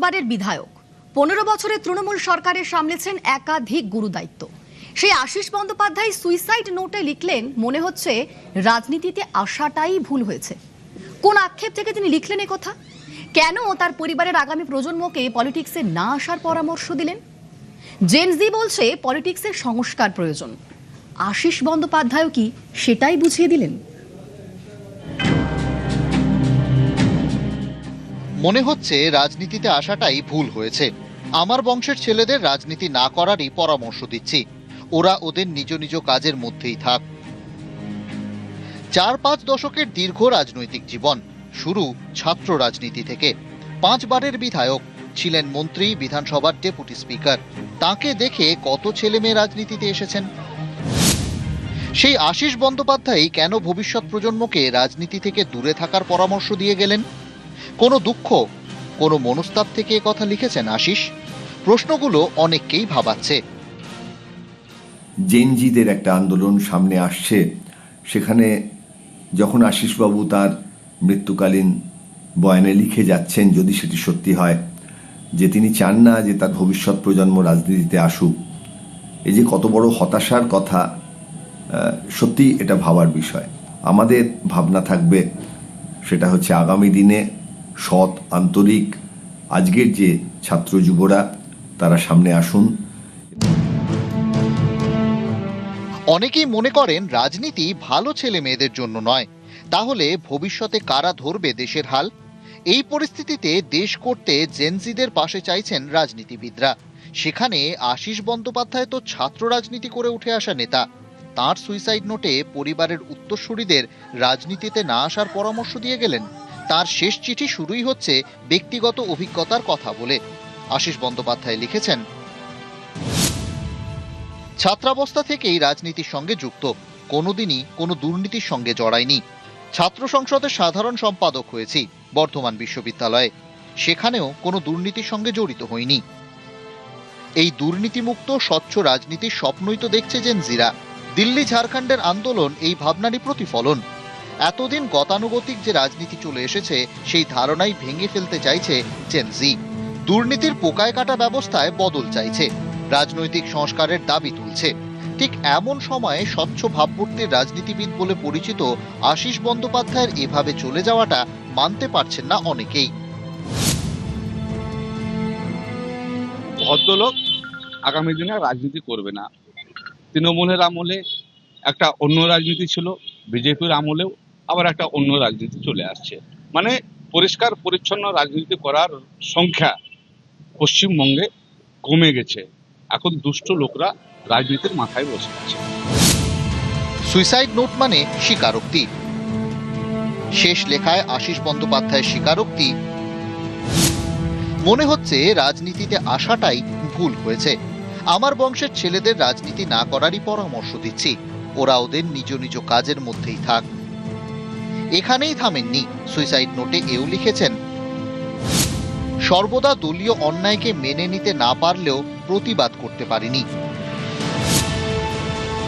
বারের বিধায়ক, 15 বছরে তৃণমূল সরকারের সামলেছেন একাধিক গুরুদায়িত্ব। সেই আশিস বন্দ্যোপাধ্যায় সুইসাইড নোটে লিখলেন, মনে হচ্ছে রাজনীতিতে আসাটাই ভুল হয়েছে। কোন আক্ষেপ থেকে তিনি লিখলেন কথা? কেন তার পরিবারের আগামী প্রজন্মকে পলিটিক্সে না আসার পরামর্শ দিলেন? জেনজি বলছে পলিটিক্সের সংস্কার প্রয়োজন। আশিস বন্দ্যোপাধ্যায় কি সেটাই বুঝিয়ে দিলেন? মনে হচ্ছে রাজনীতিতে আসাটাই ভুল হয়েছে। আমার বংশের ছেলেদের রাজনীতি না করারই পরামর্শ দিচ্ছি, ওরা ওদের নিজ নিজ কাজের মধ্যেই থাক। 4-5 দশকের দীর্ঘ রাজনৈতিক জীবন, শুরু ছাত্র রাজনীতি থেকে। 5 বারের বিধায়ক, ছিলেন মন্ত্রী, বিধানসভার ডেপুটি স্পিকার। তাকে দেখে কত ছেলে মেয়ে রাজনীতিতে এসেছেন। সেই আশিস বন্দ্যোপাধ্যায় কেন ভবিষ্যৎ প্রজন্মকে রাজনীতি থেকে দূরে থাকার পরামর্শ দিয়ে গেলেন? কোনো দুঃখ, কোনো মনস্তাপ থেকে কথা লিখেছেন আশিস? প্রশ্নগুলো অনেককেই ভাবাচ্ছে। জেনজিদের একটা আন্দোলন সামনে আসছে, সেখানে যখন আশিসবাবু তার মৃত্যুকালীন বয়ানে লিখে যাচ্ছেন, যদি সেটি সত্যি হয় যে তিনি চান না যে তার ভবিষ্যৎ প্রজন্ম রাজনীতিতে আসুক, এই যে কত বড় হতাশার কথা, সত্যি এটা ভাবার বিষয়। আমাদের ভাবনা থাকবে সেটা হচ্ছে আগামী দিনে সৎ, আন্তরিক আজকের যে ছাত্র যুবরা তারা সামনে আসুন। অনেকেই মনে করেন রাজনীতি ভালো ছেলে মেয়েদের জন্য নয়। তাহলে ভবিষ্যতে কারা ধরবে দেশের হাল? এই পরিস্থিতিতে দেশ করতে জেনজিদের পাশে চাইছেন রাজনীতিবিদরা। সেখানে আশিস বন্দ্যোপাধ্যায় তো ছাত্র রাজনীতি করে উঠে আসা নেতা। তাঁর সুইসাইড নোটে পরিবারের উত্তরসূরিদের রাজনীতিতে না আসার পরামর্শ দিয়ে গেলেন। তার শেষ চিঠি শুরুই হচ্ছে ব্যক্তিগত অভিজ্ঞতার কথা বলে। আশিস বন্দ্যোপাধ্যায় লিখেছেন, ছাত্রাবস্থা থেকেই রাজনীতির সঙ্গে যুক্ত, কোনোদিনই কোনো দুর্নীতির সঙ্গে জড়ায়নি। ছাত্র সংসদের সাধারণ সম্পাদক হয়েছি বর্ধমান বিশ্ববিদ্যালয়ে, সেখানেও কোনো দুর্নীতির সঙ্গে জড়িত হইনি। এই দুর্নীতিমুক্ত স্বচ্ছ রাজনীতির স্বপ্নই তো দেখছে জেনজিরা। দিল্লি ঝাড়খণ্ডের আন্দোলন এই ভাবনারই প্রতিফলন। এতদিন গতানুগতিক যে রাজনীতি চলে এসেছে, সেই ধারণাই ভেঙে ফেলতে চাইছে জেনজি। দুর্নীতির পোকায় কাটা ব্যবস্থায় বদল চাইছে, রাজনৈতিক সংস্কারের দাবি তুলছে। ঠিক এমন সময়ে স্বচ্ছ ভাবমূর্তির রাজনীতিবিদ বলে পরিচিত আশিস বন্দ্যোপাধ্যায়ের এভাবে চলে যাওয়াটা মানতে পারছেন না অনেকেই। ভদ্রলোক আগামী দিনে রাজনীতি করবে না। তৃণমূলের আমলে একটা অন্য রাজনীতি ছিল, বিজেপির আমলেও আবার একটা অন্য রাজনীতি চলে আসছে। মানে পরিষ্কার পরিচ্ছন্ন রাজনীতি করার সংখ্যা পশ্চিমবঙ্গে কমে গেছে। এখন দুষ্ট লোকরা রাজনীতির মাথায় বসে আছে। সুইসাইড নোট মানে স্বীকারোক্তি। শেষ লেখায় আশিস বন্দ্যোপাধ্যায়ের স্বীকারোক্তি, মনে হচ্ছে রাজনীতিতে আসাটাই ভুল হয়েছে। আমার বংশের ছেলেদের রাজনীতি না করারই পরামর্শ দিচ্ছি, ওরা ওদের নিজ নিজ কাজের মধ্যেই থাক। এখানেই থামেননি। সুইসাইড নোটে এও লিখেছেন, সর্বদা দলীয় অন্যায়কে মেনে নিতে না পারলেও প্রতিবাদ করতে পারিনি।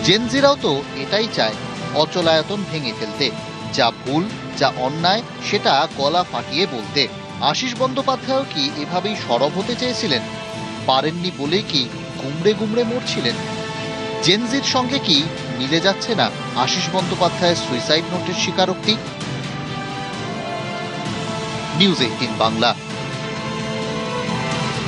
জেনজিরাও তো এটাই চায়, অচলায়তন ভেঙে ফেলতে, যা ভুল, যা অন্যায় সেটা গলা ফাটিয়ে বলতে। আশিস বন্দ্যোপাধ্যায় কি এভাবেই সরব হতে চেয়েছিলেন? পারেননি বলেই কি গুমড়ে গুমড়ে মরছিলেন? জেনজির সঙ্গে কি মিলে যাচ্ছে না আশিস বন্দ্যোপাধ্যায়ের সুইসাইড নোটের স্বীকারোক্তি? নিউজ 18 বাংলা।